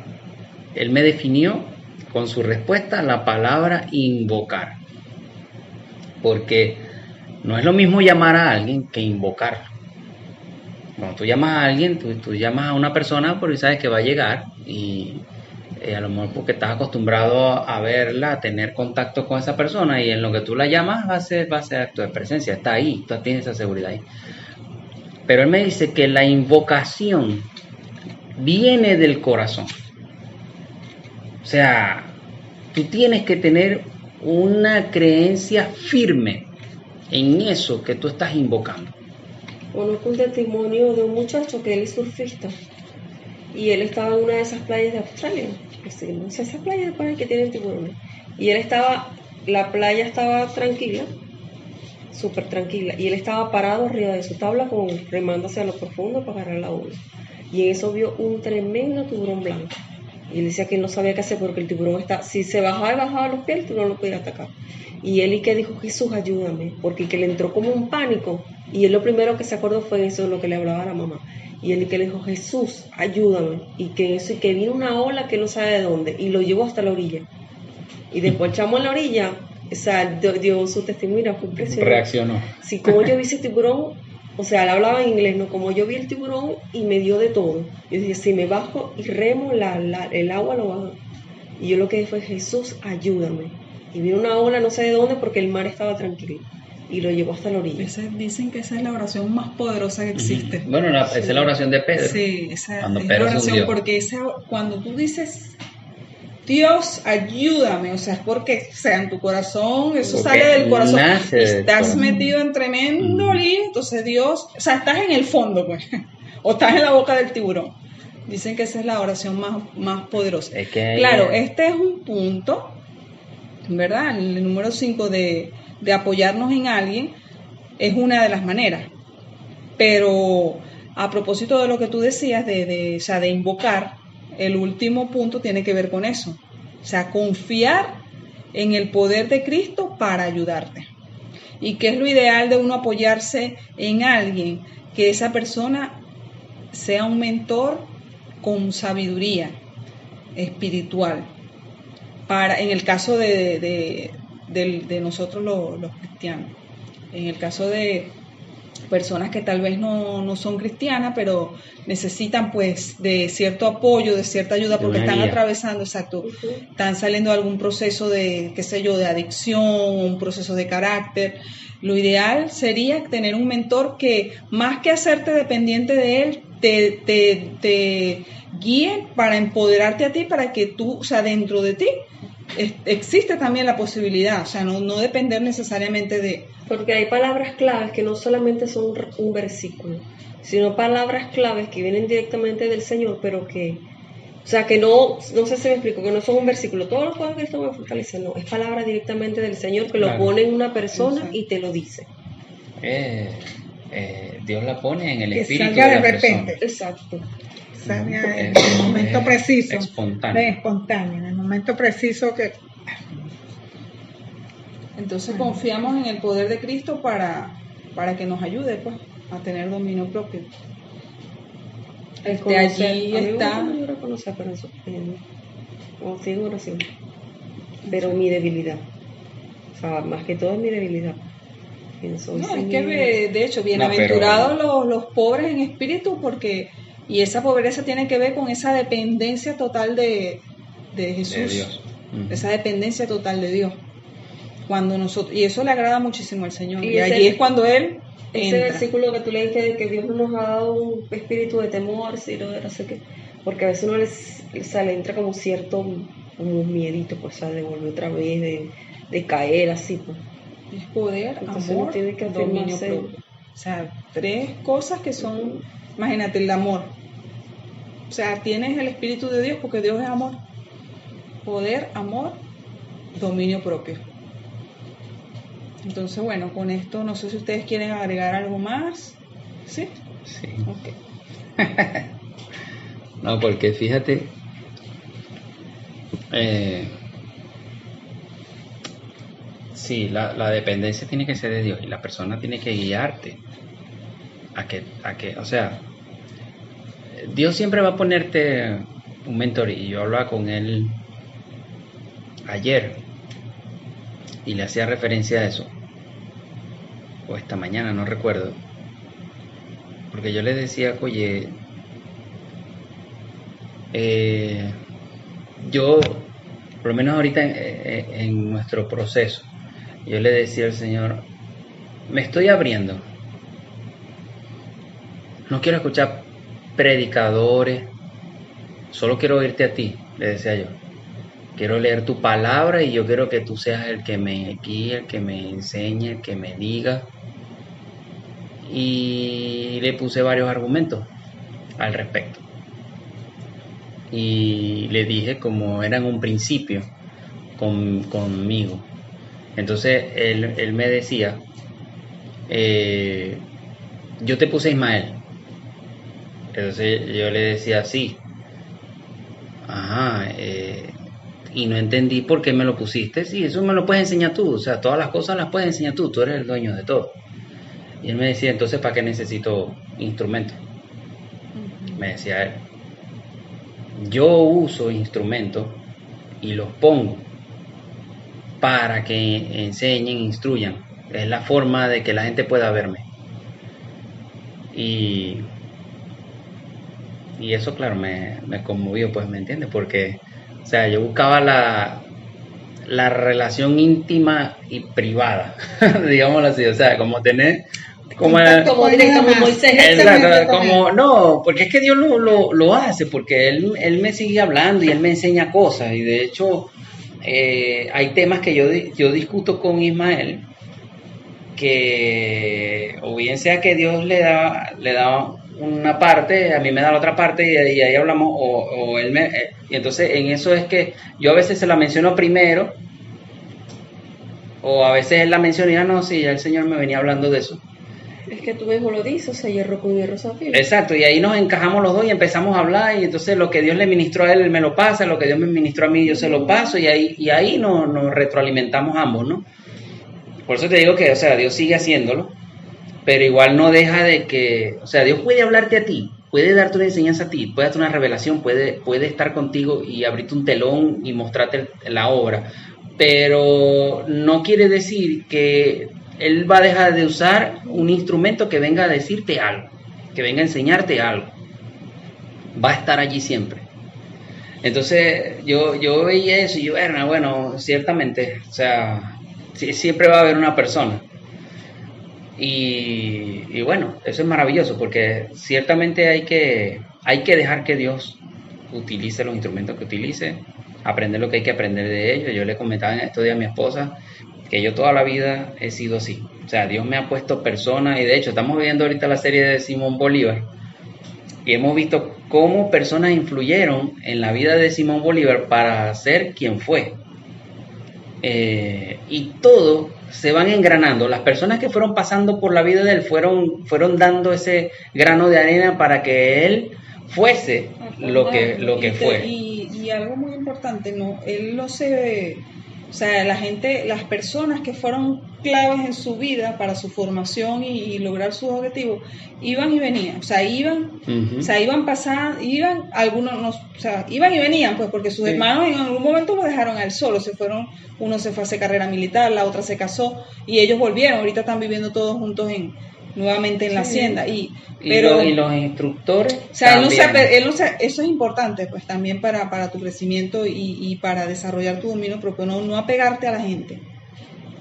él me definió con su respuesta la palabra invocar, porque no es lo mismo llamar a alguien que invocar. Cuando tú llamas a alguien, tú llamas a una persona porque sabes que va a llegar y a lo mejor porque estás acostumbrado a verla, a tener contacto con esa persona, y en lo que tú la llamas va a ser acto de presencia, está ahí, tú tienes esa seguridad ahí. Pero él me dice que la invocación viene del corazón. O sea, tú tienes que tener una creencia firme en eso que tú estás invocando. Conozco un testimonio de un muchacho que él es surfista y él estaba en una de esas playas de Australia, que sí, no sé, esas playas para que tienen tiburones, y la playa estaba tranquila, súper tranquila, y él estaba parado arriba de su tabla remando hacia lo profundo para agarrar la ola, y en eso vio un tremendo tiburón blanco, y él decía que él no sabía qué hacer porque el tiburón si se bajaba los pies, el tiburón lo podía atacar. Y él que dijo, Jesús, ayúdame, porque que le entró como un pánico, y él lo primero que se acordó fue eso, lo que le hablaba a la mamá, y él que le dijo, Jesús, ayúdame, y que vino una ola que no sabe de dónde, y lo llevó hasta la orilla, y después el chamo en la orilla, o sea, dio su testimonio, fue impresionante. Reaccionó. Sí, como yo vi ese tiburón, o sea, él hablaba en inglés, ¿no? Como yo vi el tiburón y me dio de todo, yo dije, si me bajo y remo, el agua lo baja, y yo lo que dije fue, Jesús, ayúdame. Y vino una ola no sé de dónde porque el mar estaba tranquilo y lo llevó hasta la orilla. Dicen que esa es la oración más poderosa que existe. Bueno, esa es la oración de Pedro. Sí, esa cuando es Pedro la oración, porque cuando tú dices Dios, ayúdame, o sea, es porque, o sea, en tu corazón, eso porque sale del corazón, estás metido en tremendo lío, entonces Dios, o sea, estás en el fondo, pues, o estás en la boca del tiburón. Dicen que esa es la oración más poderosa. Claro, este es un punto, ¿verdad? El número 5 de apoyarnos en alguien es una de las maneras, pero a propósito de lo que tú decías, o sea, de invocar, el último punto tiene que ver con eso, o sea, confiar en el poder de Cristo para ayudarte. ¿Y qué es lo ideal de uno apoyarse en alguien? Que esa persona sea un mentor con sabiduría espiritual, en el caso de nosotros los cristianos. En el caso de personas que tal vez no son cristianas, pero necesitan pues de cierto apoyo, de cierta ayuda, porque están atravesando, están saliendo de algún proceso de, qué sé yo, de adicción, un proceso de carácter. Lo ideal sería tener un mentor que, más que hacerte dependiente de él, te guíe para empoderarte a ti, para que tú, o sea, dentro de ti existe también la posibilidad, o sea, no depender necesariamente de... Porque hay palabras claves que no solamente son un versículo, sino palabras claves que vienen directamente del Señor, pero que, o sea, que no sé si me explico, que no son un versículo, todo lo puedo que esto me fortalece, no, es palabra directamente del Señor que lo pone en una persona. Exacto. Y te lo dice. Dios la pone en el que espíritu salga de la repente. persona. Exacto. Salga en el momento preciso. Espontáneo. En el momento preciso que... Entonces confiamos en el poder de Cristo para que nos ayude, pues, a tener dominio propio. Allí está. Yo reconocer, pero eso, como sigo oración, pero mi debilidad, o sea, más que todo es mi debilidad. Es que de hecho, bienaventurados los pobres en espíritu, porque y esa pobreza tiene que ver con esa dependencia total de Jesús, de Dios. Esa dependencia total de Dios. Y eso le agrada muchísimo al Señor, y allí es cuando Él ese versículo que tú leíste de que Dios no nos ha dado un espíritu de temor, sino de no sé qué, porque a veces uno le entra como cierto, como un miedito, pues, o sea, de volver otra vez, de caer así, pues. Es poder, entonces amor, uno tiene que dominio propio. O sea, 3 cosas que son, imagínate, el amor. O sea, tienes el Espíritu de Dios porque Dios es amor. Poder, amor, dominio propio. Entonces, bueno, con esto no sé si ustedes quieren agregar algo más. ¿Sí? Sí. Ok. No, porque fíjate, sí, la dependencia tiene que ser de Dios y la persona tiene que guiarte a que, o sea, Dios siempre va a ponerte un mentor, y yo hablaba con él ayer y le hacía referencia a eso, o esta mañana, no recuerdo, porque yo le decía, oye, yo, por lo menos ahorita en nuestro proceso, yo le decía al Señor, me estoy abriendo, no quiero escuchar predicadores, solo quiero oírte a ti, le decía yo. Quiero leer tu palabra y yo quiero que tú seas el que me guíe, el que me enseñe, el que me diga. y le puse varios argumentos al respecto. Y le dije como era en un principio conmigo. Entonces él me decía, yo te puse Ismael. Entonces yo le decía, sí. Ajá, y no entendí por qué me lo pusiste. Sí, eso me lo puedes enseñar tú. O sea, todas las cosas las puedes enseñar tú. Tú eres el dueño de todo. Y él me decía, entonces, ¿para qué necesito instrumentos? Me decía él. Yo uso instrumentos y los pongo para que enseñen, instruyan. Es la forma de que la gente pueda verme. Y eso, claro, me conmovió, pues, ¿me entiendes? Porque, o sea, yo buscaba la relación íntima y privada, digámoslo así, o sea, como tener... Como directo como Moisés. Exacto, como, no, porque es que Dios lo hace, porque él me sigue hablando y Él me enseña cosas, y de hecho hay temas que yo discuto con Ismael, que o bien sea que Dios le da una parte, a mí me da la otra parte, y ahí hablamos, o él me... y entonces en eso es que yo a veces se la menciono primero, o a veces él la menciona y no, sí, ya el Señor me venía hablando de eso. Es que tú mismo lo dices, o sea, hierro con hierro se afila. Exacto, y ahí nos encajamos los dos y empezamos a hablar, y entonces lo que Dios le ministró a él me lo pasa, lo que Dios me ministró a mí yo se lo paso, y ahí nos retroalimentamos ambos, ¿no? Por eso te digo que, o sea, Dios sigue haciéndolo, pero igual no deja de que, o sea, Dios puede hablarte a ti, puede darte una enseñanza a ti, puede darte una revelación, puede estar contigo y abrirte un telón y mostrarte la obra, pero no quiere decir que Él va a dejar de usar un instrumento que venga a decirte algo, que venga a enseñarte algo. Va a estar allí siempre. Entonces yo veía eso y yo, bueno, ciertamente, o sea, siempre va a haber una persona. Y bueno, eso es maravilloso, porque ciertamente hay que dejar que Dios utilice los instrumentos que utilice, aprender lo que hay que aprender de ellos. Yo le comentaba en estos días a mi esposa que yo toda la vida he sido así. O sea, Dios me ha puesto personas, y de hecho estamos viendo ahorita la serie de Simón Bolívar, y hemos visto cómo personas influyeron en la vida de Simón Bolívar para ser quien fue. Y todo se van engranando. Las personas que fueron pasando por la vida de él fueron dando ese grano de arena para que él fuese lo que fue. Y algo muy importante, ¿no? Él no se... O sea, las personas que fueron claves en su vida para su formación y lograr sus objetivos, iban y venían, o sea, iban pasando, algunos no, o sea, iban y venían, pues, porque sus hermanos en algún momento lo dejaron a él solo, uno se fue a hacer carrera militar, la otra se casó, y ellos volvieron, ahorita están viviendo todos juntos nuevamente en la hacienda, pero los instructores, o sea, eso es importante, pues, también para tu crecimiento y para desarrollar tu dominio propio, no apegarte a la gente,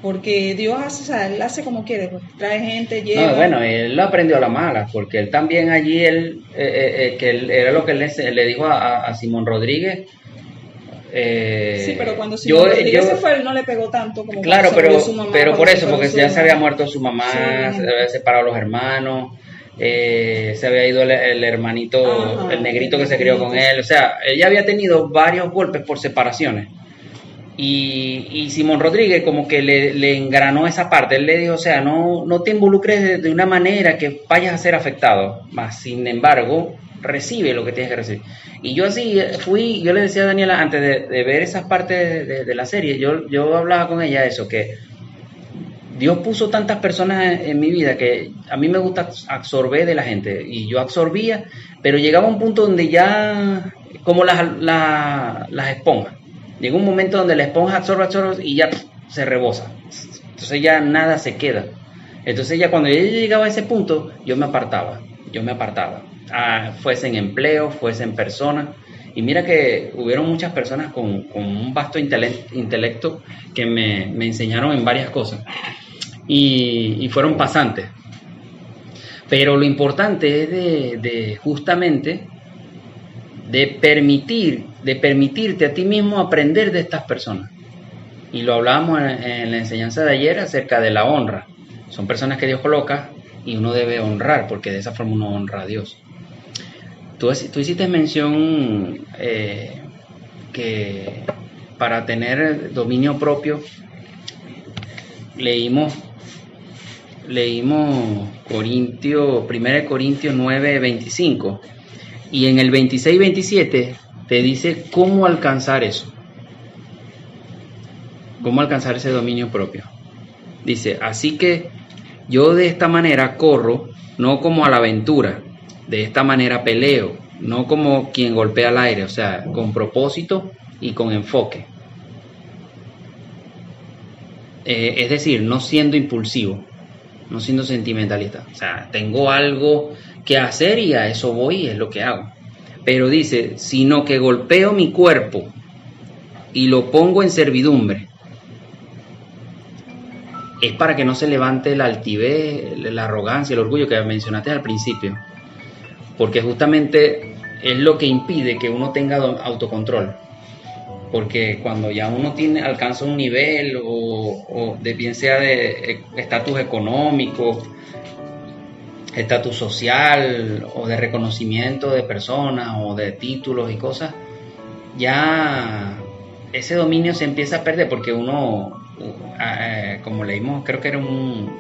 porque Dios hace, o sea, Él hace como quiere, pues, trae gente, lleva. No, bueno, él lo aprendió a la mala, porque él también allí, era lo que él le dijo a Simón Rodríguez. Sí, pero cuando Simón Rodríguez se fue, él no le pegó tanto como claro, su mamá, pero por eso, porque ya se había muerto su mamá, sí, se había separado los hermanos, se había ido el hermanito, el negrito que se crió con él, o sea, ella había tenido varios golpes por separaciones, y Simón Rodríguez como que le engranó esa parte. Él le dijo, o sea, no te involucres de una manera que vayas a ser afectado, más sin embargo recibe lo que tienes que recibir. Y yo así yo le decía a Daniela antes de ver esas partes de la serie, yo hablaba con ella eso, que Dios puso tantas personas en mi vida que a mí me gusta absorber de la gente, y yo absorbía, pero llegaba un punto donde ya, como las esponjas, llegó un momento donde la esponja absorbe y ya se rebosa, entonces ya nada se queda. Entonces ya cuando yo llegaba a ese punto, yo me apartaba, fuese en empleo, fuese en persona. Y mira que hubieron muchas personas con un vasto intelecto que me enseñaron en varias cosas, y fueron pasantes. Pero lo importante es de justamente de permitirte a ti mismo aprender de estas personas. Y lo hablábamos en la enseñanza de ayer acerca de la honra. Son personas que Dios coloca y uno debe honrar, porque de esa forma uno honra a Dios. Tú hiciste mención que para tener dominio propio leímos 1 Corintios 9:25, y en el 26-27 te dice cómo alcanzar eso, cómo alcanzar ese dominio propio. Dice: así que yo de esta manera corro, no como a la aventura, de esta manera peleo, no como quien golpea al aire, o sea, con propósito y con enfoque. Es decir, no siendo impulsivo, no siendo sentimentalista. O sea, tengo algo que hacer y a eso voy y es lo que hago. Pero dice, sino que golpeo mi cuerpo y lo pongo en servidumbre. Es para que no se levante la altivez, la arrogancia, el orgullo que mencionaste al principio. Porque justamente es lo que impide que uno tenga autocontrol. Porque cuando ya uno alcanza un nivel o de bien sea de estatus económico, estatus social o de reconocimiento de personas o de títulos y cosas, ya ese dominio se empieza a perder, porque uno, como leímos, creo que era un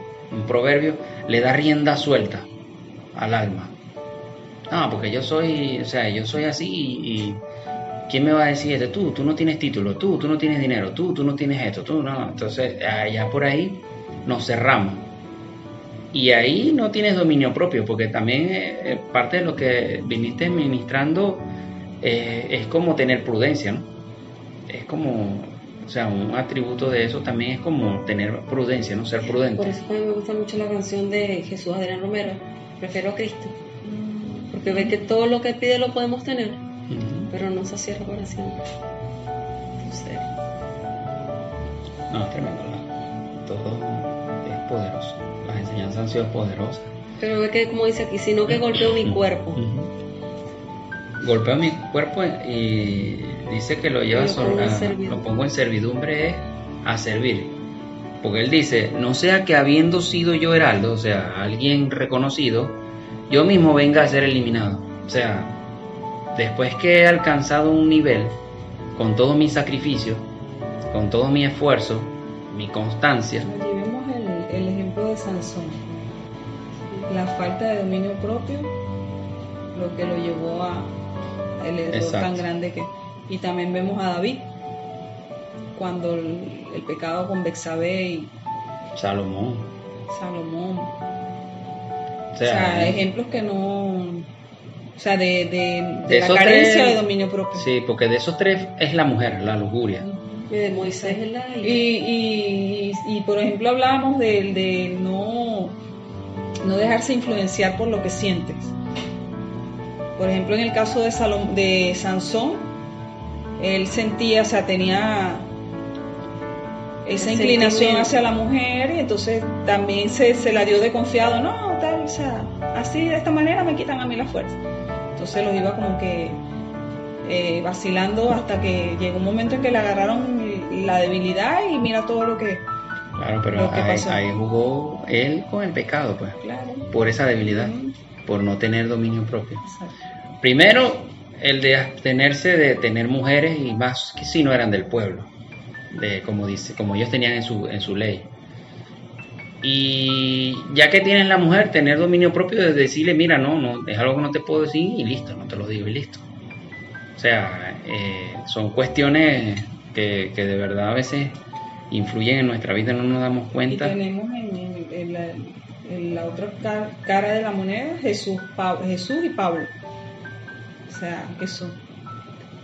proverbio, le da rienda suelta al alma. No, porque yo soy así y ¿quién me va a decir esto? Tú no tienes título, tú no tienes dinero, tú no tienes esto, tú no. Entonces, ya por ahí nos cerramos. Y ahí no tienes dominio propio, porque también parte de lo que viniste ministrando es como tener prudencia, ¿no? Es como, o sea, un atributo de eso también es como tener prudencia, ¿no? Ser prudente. Por eso también me gusta mucho la canción de Jesús Adrián Romero, Prefiero a Cristo. Porque ve que todo lo que pide lo podemos tener, pero no se cierra para siempre. Entonces, no, es tremendo, todo es poderoso. Las enseñanzas han sido poderosas. Pero ve que, como dice aquí, sino que golpeo mi cuerpo. Golpeo mi cuerpo y dice que lo pongo en servidumbre, a servir. Porque él dice, no sea que habiendo sido yo heraldo, o sea, alguien reconocido, yo mismo venga a ser eliminado. O sea, después que he alcanzado un nivel, con todo mi sacrificio, con todo mi esfuerzo, mi constancia. Allí vemos el ejemplo de Sansón. La falta de dominio propio, lo que lo llevó a el error tan grande que... Y también vemos a David, cuando el pecado con Betsabé y Salomón. O sea, ejemplos que no... O sea, de la carencia de dominio propio. Sí, porque de esos tres es la mujer, la lujuria. Y de Moisés es la... Y por ejemplo hablábamos de no dejarse influenciar por lo que sientes. Por ejemplo, en el caso de Sansón, él sentía, o sea, tenía esa inclinación hacia la mujer, y entonces también se la dio de confiado, no, tal, o sea, así de esta manera me quitan a mí la fuerza. Entonces los iba como que vacilando hasta que llegó un momento en que le agarraron la debilidad y mira todo lo que... Claro, pero ahí jugó él con el pecado, pues, claro, por esa debilidad, por no tener dominio propio. Exacto. Primero, el de abstenerse de tener mujeres, y más que si no eran del pueblo, como ellos tenían en su ley. Y ya que tienen la mujer, tener dominio propio de decirle, mira, no, es algo que no te puedo decir y listo, no te lo digo y listo. O sea, son cuestiones que de verdad a veces influyen en nuestra vida, no nos damos cuenta. Y tenemos en la otra cara de la moneda Jesús y Pablo. O sea, eso.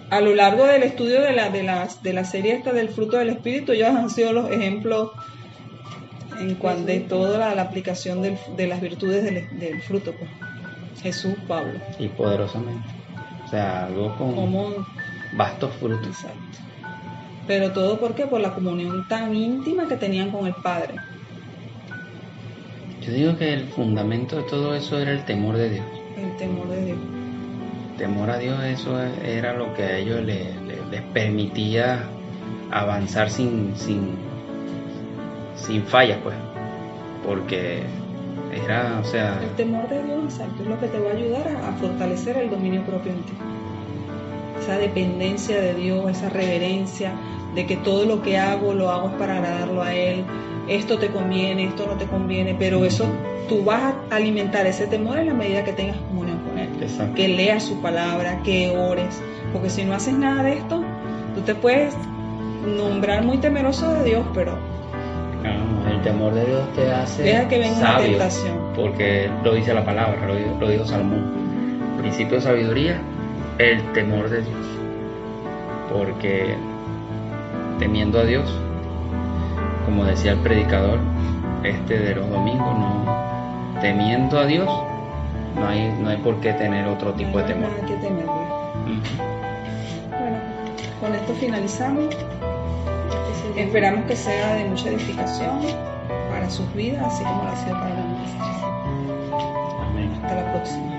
A lo largo del estudio de la serie esta del fruto del Espíritu, ellos han sido los ejemplos en cuanto de toda la aplicación de las virtudes del fruto, pues. Jesús, Pablo. Y poderosamente. O sea, algo con vastos frutos. Exacto. Pero todo, ¿por qué? Por la comunión tan íntima que tenían con el Padre. Yo digo que el fundamento de todo eso era el temor de Dios. El temor de Dios. Temor a Dios, eso era lo que a ellos les permitía avanzar sin fallas, pues, porque era, o sea, El temor de Dios, exacto, es lo que te va a ayudar a fortalecer el dominio propio en ti. Esa dependencia de Dios, esa reverencia de que todo lo que hago, lo hago para agradarlo a Él. Esto te conviene, esto no te conviene, pero eso tú vas a alimentar ese temor en la medida que tengas comunión con Él. exacto. Que leas su palabra, que ores, porque si no haces nada de esto, tú te puedes nombrar muy temeroso de Dios, pero No, el temor de Dios te hace deja que venga una sabio, tentación. porque lo dice la palabra, lo dijo Salomón. Principio de sabiduría, el temor de Dios. Porque temiendo a Dios, como decía el predicador de los domingos, no, temiendo a Dios, no hay por qué tener otro tipo de No hay temor. nada que temerle. Ujú. Bueno, con esto finalizamos. Esperamos que sea de mucha edificación para sus vidas, así como lo ha sido para la nuestra. Amén. Hasta la próxima.